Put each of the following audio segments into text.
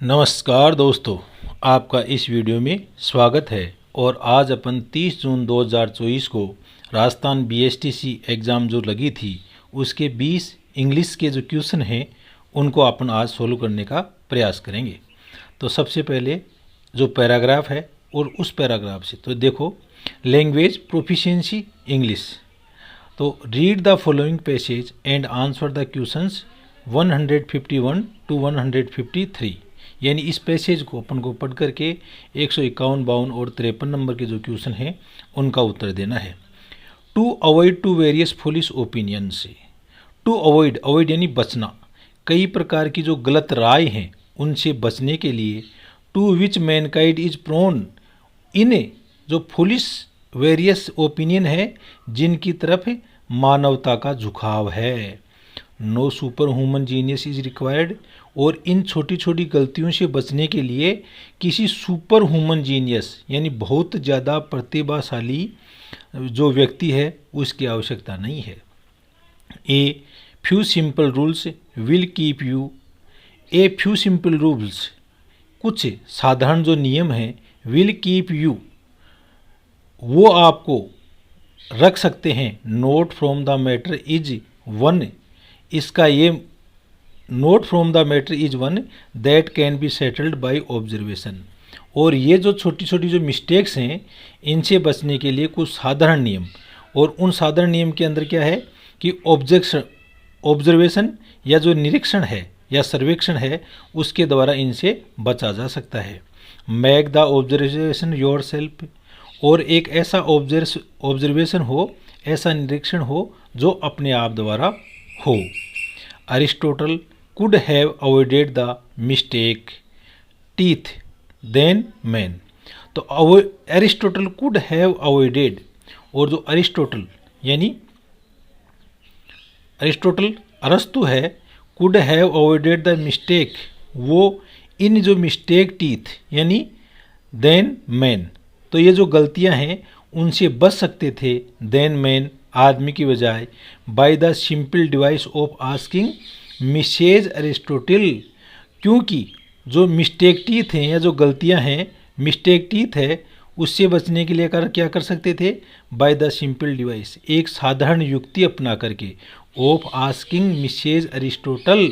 नमस्कार दोस्तों, आपका इस वीडियो में स्वागत है। और आज अपन 30 जून 2024 को राजस्थान बीएसटीसी एग्ज़ाम जो लगी थी उसके 20 इंग्लिश के जो क्वेश्चन हैं उनको अपन आज सोल्व करने का प्रयास करेंगे। तो सबसे पहले जो पैराग्राफ है और उस पैराग्राफ से तो देखो, लैंग्वेज प्रोफिशिएंसी इंग्लिश। तो read the following passage and answer the questions 151 to 153, यानी इस पैसेज को अपन को पढ़ करके 151, 52 और 53 नंबर के जो क्वेश्चन हैं उनका उत्तर देना है। To avoid to various foolish opinion से, टू अवॉइड, अवॉइड यानी बचना, कई प्रकार की जो गलत राय हैं उनसे बचने के लिए। To which mankind is prone, in जो फुलिश वेरियस ओपिनियन है जिनकी तरफ मानवता का झुकाव है। No super human genius is required, और इन छोटी छोटी गलतियों से बचने के लिए किसी सुपर ह्यूमन जीनियस यानी बहुत ज़्यादा प्रतिभाशाली जो व्यक्ति है उसकी आवश्यकता नहीं है। A few simple rules will keep you, a few simple rules, कुछ साधारण जो नियम हैं, विल कीप यू, वो आपको रख सकते हैं। Note from the matter is one, इसका ये note from the matter is one that can be settled by observation, और ये जो छोटी छोटी जो मिस्टेक्स हैं इनसे बचने के लिए कुछ साधारण नियम, और उन साधारण नियम के अंदर क्या है कि ऑब्जर्वेशन या जो निरीक्षण है या सर्वेक्षण है उसके द्वारा इनसे बचा जा सकता है। Make the observation your self, और एक ऐसा ऑब्जर्वेशन हो, ऐसा निरीक्षण हो जो अपने आप द्वारा हो। Aristotle could have avoided the mistake teeth than man, तो अरिस्टोटल could have avoided, और जो अरिस्टोटल यानी अरिस्टोटल अरस्तु है, could have avoided the mistake, वो इन जो मिस्टेक टीथ यानी देन मैन, तो ये जो गलतियां हैं उनसे बच सकते थे देन मैन आदमी की बजाय, by the simple device of asking Mrs Aristotle, क्योंकि जो मिस्टेक टीथ हैं या जो गलतियां हैं मिस्टेक टीथ है उससे बचने के लिए क्या कर सकते थे, बाय द सिंपल डिवाइस, एक साधारण युक्ति अपना करके, ऑफ आस्किंग मिसेज अरिस्टोटल,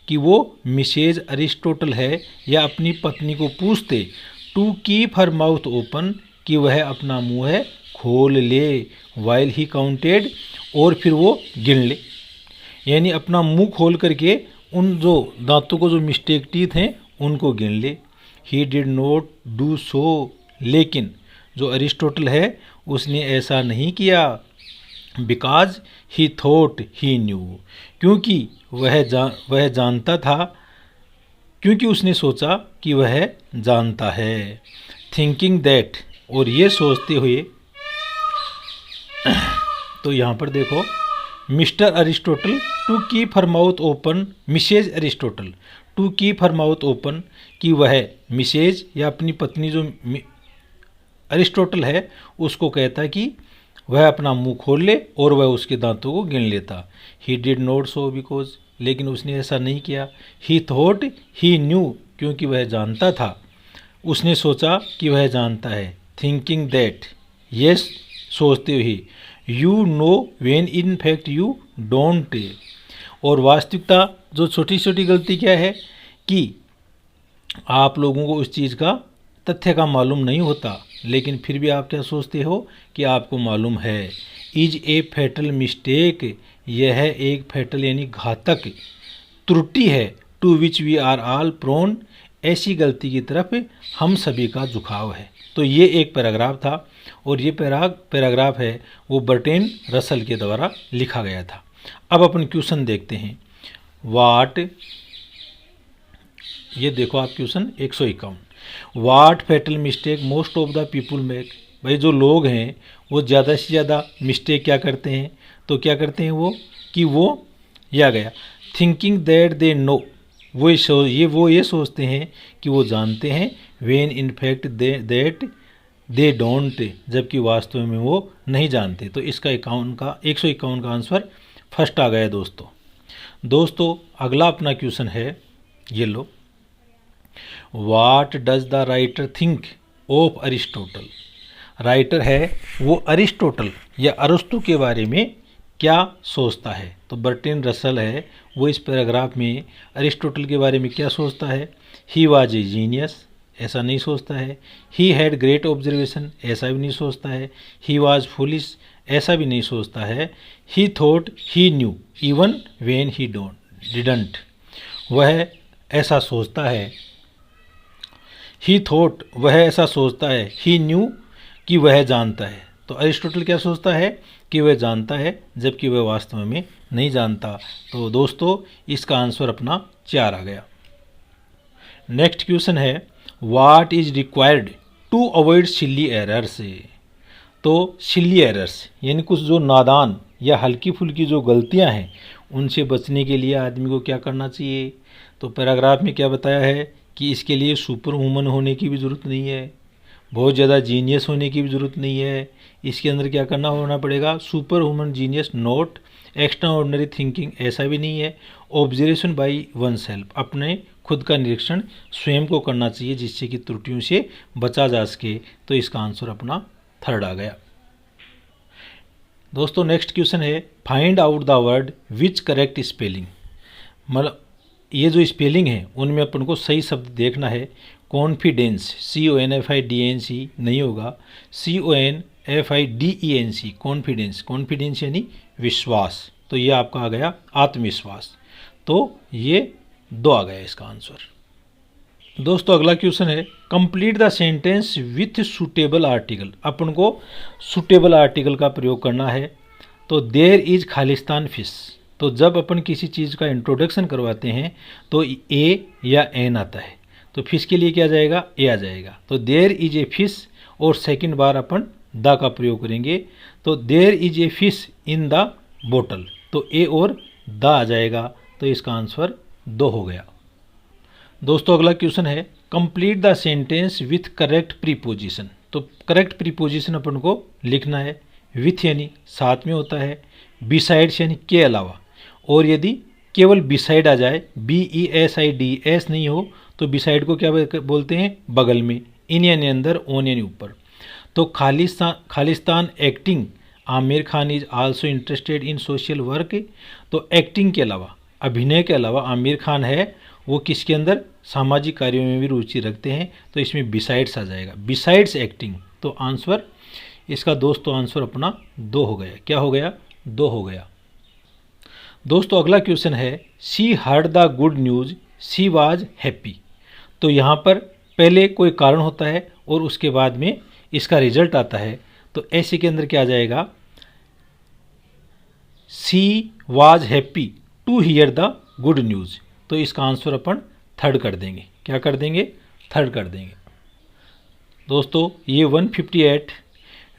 कि वो मिसेज अरिस्टोटल है या अपनी पत्नी को पूछते, to keep her mouth open, कि वह अपना मुँह है खोल ले, वाइल ही काउंटेड, और फिर वो गिन ले, यानी अपना मुंह खोल करके उन जो दांतों को जो मिस्टेक टीथ हैं उनको गिन ले। He did not do so, लेकिन जो अरिस्टोटल है उसने ऐसा नहीं किया। Because he thought he new, क्योंकि वह जानता था, क्योंकि उसने सोचा कि वह जानता है। थिंकिंग दैट, और ये सोचते हुए, तो यहाँ पर देखो, Mr Aristotle to keep her mouth open, Mrs Aristotle to keep her mouth open, कि वह मिसेज या अपनी पत्नी जो अरिस्टोटल है उसको कहता कि वह अपना मुंह खोल ले और वह उसके दांतों को गिन लेता। He did not so because, लेकिन उसने ऐसा नहीं किया। ही थॉट ही न्यू, क्योंकि वह जानता था, उसने सोचा कि वह जानता है। थिंकिंग दैट, ये सोचते हुए, you know when in fact you don't, और वास्तविकता जो छोटी छोटी गलती क्या है कि आप लोगों को उस चीज़ का तथ्य का मालूम नहीं होता, लेकिन फिर भी आप क्या सोचते हो कि आपको मालूम है। इज ए फैटल मिस्टेक, यह एक फैटल यानी घातक त्रुटि है। To which we are all prone, ऐसी गलती की तरफ हम सभी का झुकाव है। तो ये एक पैराग्राफ था, और ये पैराग्राफ है वो बर्ट्रैंड रसल के द्वारा लिखा गया था। अब अपन क्वेश्चन देखते हैं। वाट, ये देखो आप question 151, what fatal mistake most of the people make, भाई जो लोग हैं वो ज़्यादा से ज़्यादा मिस्टेक क्या करते हैं, तो क्या करते हैं वो कि वो या गया थिंकिंग दैट दे नो, वो ये सोचते हैं कि वो जानते हैं, when in fact that they don't, जबकि वास्तव में वो नहीं जानते। तो इसका 151 का आंसर फर्स्ट आ गया दोस्तों। अगला अपना क्वेश्चन है, ये लो, what does the writer think of Aristotle. Writer है वो अरिस्टोटल या अरस्तु के बारे में क्या सोचता है। तो बर्ट्रैंड रसल है वो इस पैराग्राफ में अरिस्टोटल के बारे में क्या सोचता है। ही वाज ए जीनियस, ऐसा नहीं सोचता है। ही हैड ग्रेट ऑब्जर्वेशन, ऐसा भी नहीं सोचता है। ही वाज फुलिश, ऐसा भी नहीं सोचता है। ही thought he new even when he didn't, वह ऐसा सोचता है। ही थॉट, वह ऐसा सोचता है। ही न्यू, कि वह जानता है। तो अरिस्टोटल क्या सोचता है कि वह जानता है, जबकि वह वास्तव में नहीं जानता। तो दोस्तों इसका आंसर अपना 4 आ गया। नेक्स्ट क्वेश्चन है what is required to avoid silly errors. तो सिली एरर्स यानी कुछ जो नादान या हल्की फुल्की जो गलतियां हैं उनसे बचने के लिए आदमी को क्या करना चाहिए। तो पैराग्राफ में क्या बताया है कि इसके लिए सुपर वूमन होने की भी ज़रूरत नहीं है, बहुत ज़्यादा जीनियस होने की भी ज़रूरत नहीं है। इसके अंदर क्या करना होना पड़ेगा, super woman genius note extra ordinary thinking, ऐसा भी नहीं है। ऑब्जर्वेशन बाई वन सेल्फ, अपने खुद का निरीक्षण स्वयं को करना चाहिए जिससे कि त्रुटियों से बचा जा सके। तो इसका आंसर अपना 3rd आ गया। दोस्तों नेक्स्ट क्वेश्चन है find out the word which correct spelling. मतलब ये जो स्पेलिंग है उनमें अपन को सही शब्द देखना है। कॉन्फिडेंस CONFIDENC नहीं होगा, CONFIDENC कॉन्फिडेंस। कॉन्फिडेंस यानी विश्वास, तो ये आपका आ गया आत्मविश्वास। तो ये 2 आ गया इसका आंसर। दोस्तों अगला क्वेश्चन है complete the sentence with suitable article. अपन को सुटेबल आर्टिकल का प्रयोग करना है। तो देयर इज खालिस्तान फिश। तो जब अपन किसी चीज़ का इंट्रोडक्शन करवाते हैं तो ए या एन आता है, तो फिश के लिए क्या जाएगा, ए आ जाएगा। तो देयर इज ए फिश और सेकंड बार अपन द का प्रयोग करेंगे। तो there is a fish in the बोतल, तो ए और द आ जाएगा। तो इसका आंसर 2 हो गया। दोस्तों अगला क्वेश्चन है complete the sentence with correct preposition. तो करेक्ट प्रीपोजिशन अपन को लिखना है। विथ यानी साथ में होता है, बिसाइड्स यानी के अलावा, और यदि केवल बिसाइड आ जाए BESID नहीं हो तो बिसाइड को क्या बोलते हैं, बगल में। इन यानी अंदर, ऑन यानी ऊपर। तो Khalistan acting Aamir Khan is also interested in social work. तो एक्टिंग के अलावा, अभिनय के अलावा आमिर खान है वो किसके अंदर, सामाजिक कार्यों में भी रुचि रखते हैं। तो इसमें बिसाइड्स आ जाएगा, बिसाइड्स एक्टिंग। तो आंसर इसका दोस्तों आंसर अपना 2 हो गया। क्या हो गया, 2 हो गया। दोस्तों अगला क्वेश्चन है she heard the good news she was happy. तो यहाँ पर पहले कोई कारण होता है और उसके बाद में इसका रिजल्ट आता है। तो ऐसे के अंदर क्या आ जाएगा, she was happy to hear the good news. तो इसका आंसर अपन 3rd कर देंगे। क्या कर देंगे, 3rd कर देंगे। दोस्तों ये 158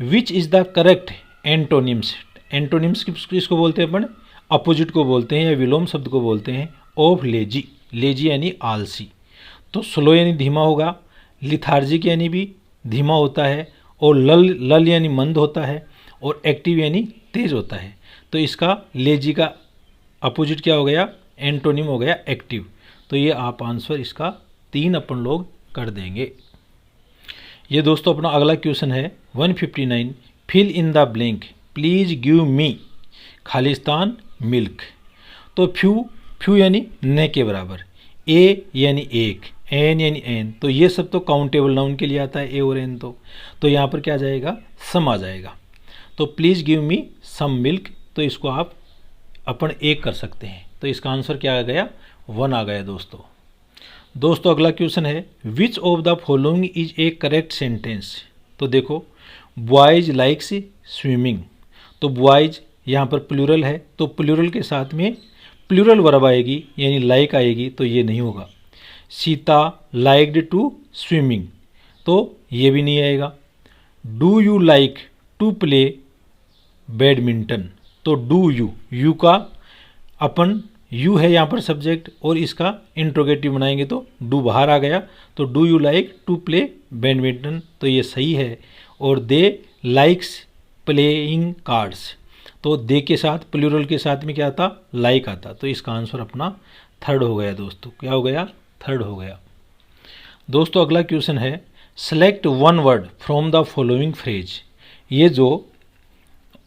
which is the correct antonyms. Antonyms किसको बोलते हैं अपन, अपोजिट को बोलते हैं या विलोम शब्द को बोलते हैं ऑफ लेजी। लेजी यानी आलसी। तो स्लो यानी धीमा होगा, लिथार्जिक यानी भी धीमा होता है, और लल यानी मंद होता है, और एक्टिव यानी तेज होता है। तो इसका लेजी का अपोजिट क्या हो गया, एंटोनिम हो गया एक्टिव। तो ये आप आंसर इसका 3 अपन लोग कर देंगे। ये दोस्तों अपना अगला क्वेश्चन है 159 fill in the blank please give me खालिस्तान मिल्क। तो फ्यू यानी न के बराबर, ए यानी एक, एन यानी एन। तो ये सब तो काउंटेबल नाउन के लिए आता है, ए और एन। तो यहाँ पर क्या जाएगा, सम आ जाएगा। तो please give me some milk, तो इसको आप अपन एक कर सकते हैं। तो इसका आंसर क्या आ गया, 1 आ गया दोस्तों अगला क्वेश्चन है which of the following is A correct sentence. तो देखो बॉयज लाइक्स स्विमिंग। तो बॉयज यहाँ पर प्लूरल है, तो प्लूरल के साथ में प्लूरल वर्ब आएगी यानी लाइक आएगी, तो ये नहीं होगा। सीता लाइक्ड टू स्विमिंग, तो ये भी नहीं आएगा। Do you like to play badminton. तो डू यू का अपन यू है यहाँ पर सब्जेक्ट, और इसका इंट्रोगेटिव बनाएंगे तो डू बाहर आ गया। तो do you like to play badminton, तो ये सही है। और दे लाइक्स प्लेइंग कार्ड्स, तो दे के साथ प्लूरल के साथ में क्या आता, लाइक आता। तो इसका आंसर अपना 3rd हो गया दोस्तों। क्या हो गया, 3rd हो गया। दोस्तों अगला क्वेश्चन है select one word from the following phrase. ये जो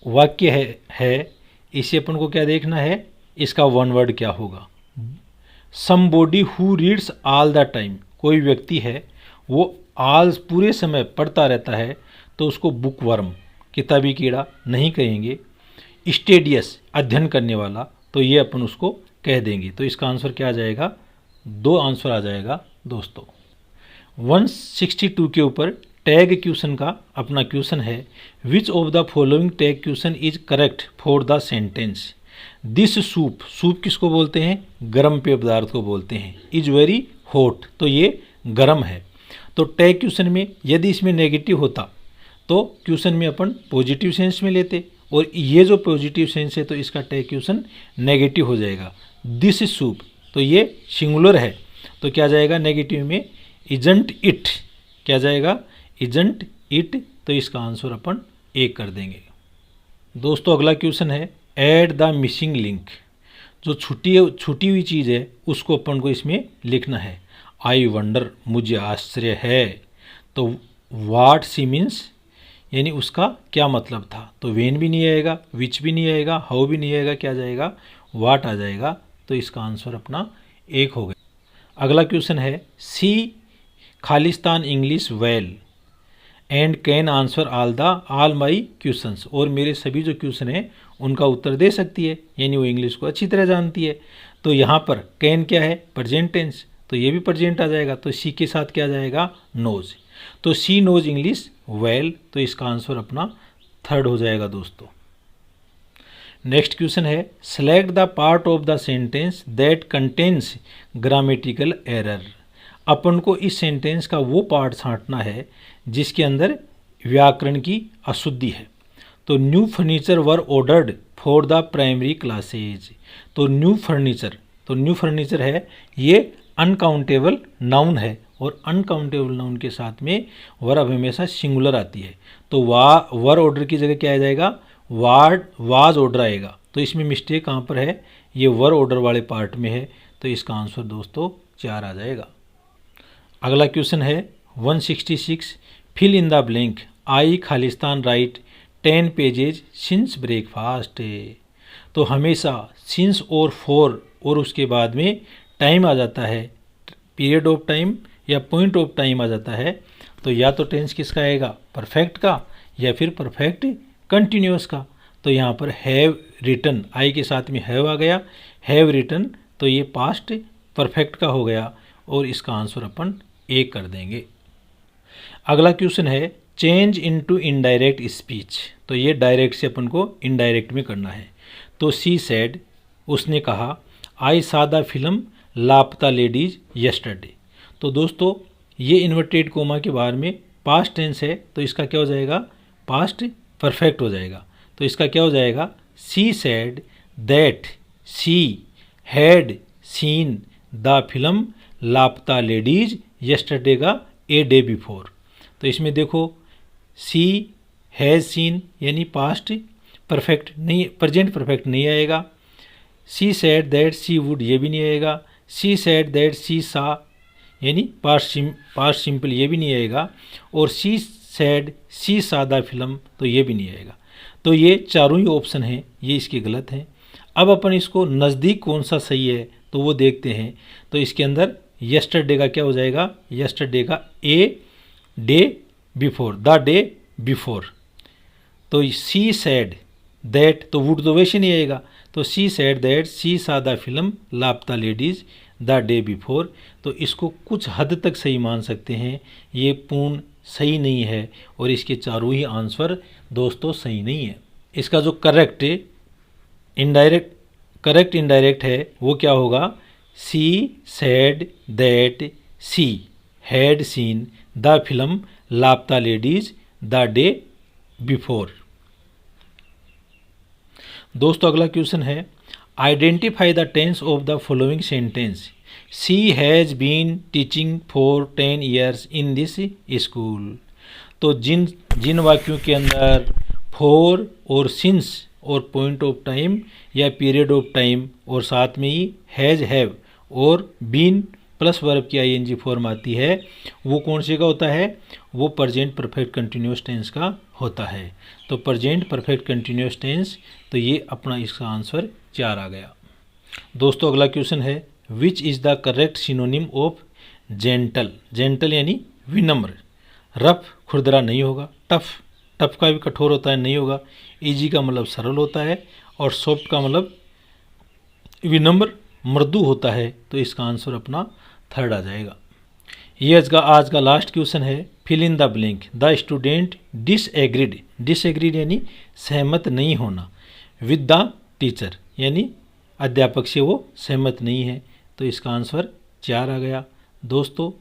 वाक्य है इसे अपन को क्या देखना है, इसका वन वर्ड क्या होगा। Somebody who reads all the time, कोई व्यक्ति है वो आज पूरे समय पढ़ता रहता है तो उसको बुक वर्म, किताबी कीड़ा नहीं कहेंगे। स्टेडियस, अध्ययन करने वाला, तो ये अपन उसको कह देंगे। तो इसका आंसर क्या आ जाएगा, 2 आंसर आ जाएगा दोस्तों। 162 के ऊपर टैग क्वेश्चन का अपना क्वेश्चन है, which of the following tag question is correct for the sentence. This soup, soup किसको बोलते हैं, गर्म पेय पदार्थ को बोलते हैं। इज वेरी हॉट, तो ये गर्म है। तो टैग क्वेश्चन में यदि इसमें नेगेटिव होता तो क्वेश्चन में अपन पॉजिटिव सेंस में लेते, और ये जो पॉजिटिव सेंस है तो इसका टैग क्वेश्चन नेगेटिव हो जाएगा। दिस सूप, तो ये सिंगुलर है तो क्या जाएगा नेगेटिव में, इजंट इट, क्या जाएगा इजंट इट, तो इसका आंसर अपन 1 कर देंगे। दोस्तों अगला क्वेश्चन है ऐड द मिसिंग लिंक। जो छूटी हुई चीज़ है उसको अपन को इसमें लिखना है। आई वंडर, मुझे आश्चर्य है, तो वाट सी मीन्स, यानी उसका क्या मतलब था। तो वेन भी नहीं आएगा, विच भी नहीं आएगा, हाउ भी नहीं आएगा, क्या जाएगा वाट आ जाएगा। तो इसका आंसर अपना 1 हो गया। अगला क्वेश्चन है सी खालिस्तान English well and can answer all my questions. और मेरे सभी जो क्वेश्चन हैं उनका उत्तर दे सकती है, यानी वो इंग्लिश को अच्छी तरह जानती है। तो यहाँ पर कैन क्या है, प्रेजेंट टेंस, तो ये भी प्रेजेंट आ जाएगा। तो सी के साथ क्या आ जाएगा, नोज। तो सी नोज इंग्लिश वेल, तो इसका आंसर अपना 3rd हो जाएगा दोस्तों। नेक्स्ट क्वेश्चन है select the part of the sentence that contains grammatical error. अपन को इस सेंटेंस का वो पार्ट छांटना है जिसके अंदर व्याकरण की अशुद्धि है। तो new furniture were ordered for the primary classes. तो न्यू फर्नीचर है, ये अनकाउंटेबल नाउन है, और अनकाउंटेबल नाउन के साथ में वर्ब हमेशा सिंगुलर आती है। तो वर ऑर्डर की जगह क्या आ जाएगा, वाज ऑर्डर आएगा। तो इसमें मिस्टेक कहाँ पर है, ये वर ऑर्डर वाले पार्ट में है। तो इसका आंसर दोस्तों 4 आ जाएगा। अगला क्वेश्चन है 166 fill in the blank. I खालिस्तान राइट 10 पेजेज सिंस ब्रेकफास्ट। तो हमेशा सिंस और फॉर और उसके बाद में टाइम आ जाता है, पीरियड ऑफ टाइम या पॉइंट ऑफ टाइम आ जाता है। तो या तो टेंस किसका आएगा, परफेक्ट का, या फिर परफेक्ट कंटिन्यूअस का। तो यहाँ पर हैव रिटन, आई के साथ में हैव आ गया, हैव रिटन, तो ये पास्ट परफेक्ट का हो गया, और इसका आंसर अपन 1 कर देंगे। अगला क्वेश्चन है चेंज इनटू इनडायरेक्ट स्पीच। तो ये डायरेक्ट से अपन को इनडायरेक्ट में करना है। तो सी सेड, उसने कहा, आई सा the film Laapataa Ladies yesterday. तो दोस्तों ये इन्वर्टेड कोमा के बाहर में पास्ट टेंस है, तो इसका क्या हो जाएगा, पास्ट परफेक्ट हो जाएगा। तो इसका क्या हो जाएगा, she said that she had seen the film Laapataa Ladies yesterday का ए डे बिफोर। तो इसमें देखो सी हैज़ सीन यानी पास्ट परफेक्ट नहीं, प्रेजेंट परफेक्ट नहीं आएगा। She said that she would, ये भी नहीं आएगा। सी सेड दैट सी सा यानी पास्ट सिंपल, ये भी नहीं आएगा। और सी सेड सी सा द फिल्म, तो ये भी नहीं आएगा। तो ये चारों ही ऑप्शन हैं, ये इसके गलत हैं। अब अपन इसको नज़दीक कौन सा सही है तो वो देखते हैं। तो इसके अंदर यस्टरडे का क्या हो जाएगा, यस्टरडे का a day before, the day before. तो सी सेड दैट, तो वुड तो वैसे नहीं आएगा। तो सी सेड दैट सी सा the film Laapataa Ladies the day before. तो इसको कुछ हद तक सही मान सकते हैं, ये पूर्ण सही नहीं है, और इसके चारों ही आंसर दोस्तों सही नहीं है। इसका जो करेक्ट इनडायरेक्ट है वो क्या होगा, she said that she had seen the film Laapataa Ladies the day before. दोस्तों अगला क्वेश्चन है identify the tense of the following sentence. She has been teaching for 10 years in this school. तो जिन वाक्यों के अंदर फॉर और सिंस और पॉइंट ऑफ टाइम या पीरियड ऑफ टाइम और साथ में ही हैज़ हैव और बीन प्लस वर्ब की आईएनजी फॉर्म आती है वो कौन से का होता है, वो प्रेजेंट परफेक्ट कंटिन्यूअस टेंस का होता है। तो प्रेजेंट परफेक्ट कंटिन्यूअस टेंस, तो ये अपना इसका आंसर 4 आ गया। दोस्तों अगला क्वेश्चन है, which is the correct synonym of gentle. Gentle यानी विनम्र। रफ खुरदरा नहीं होगा, टफ का भी कठोर होता है, नहीं होगा। इजी का मतलब सरल होता है, और सॉफ्ट का मतलब विनम्र मृदु होता है। तो इसका आंसर अपना 3rd आ जाएगा। ये आज का लास्ट क्वेश्चन है, fill in the blank. The student disagreed यानी सहमत नहीं होना, विद द टीचर यानी अध्यापक से वो सहमत नहीं है। तो इसका आंसर 4 आ गया। दोस्तों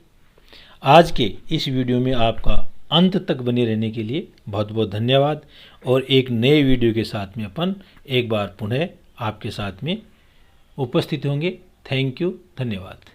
आज के इस वीडियो में आपका अंत तक बने रहने के लिए बहुत बहुत धन्यवाद, और एक नए वीडियो के साथ में अपन एक बार पुनः आपके साथ में उपस्थित होंगे। थैंक यू, धन्यवाद।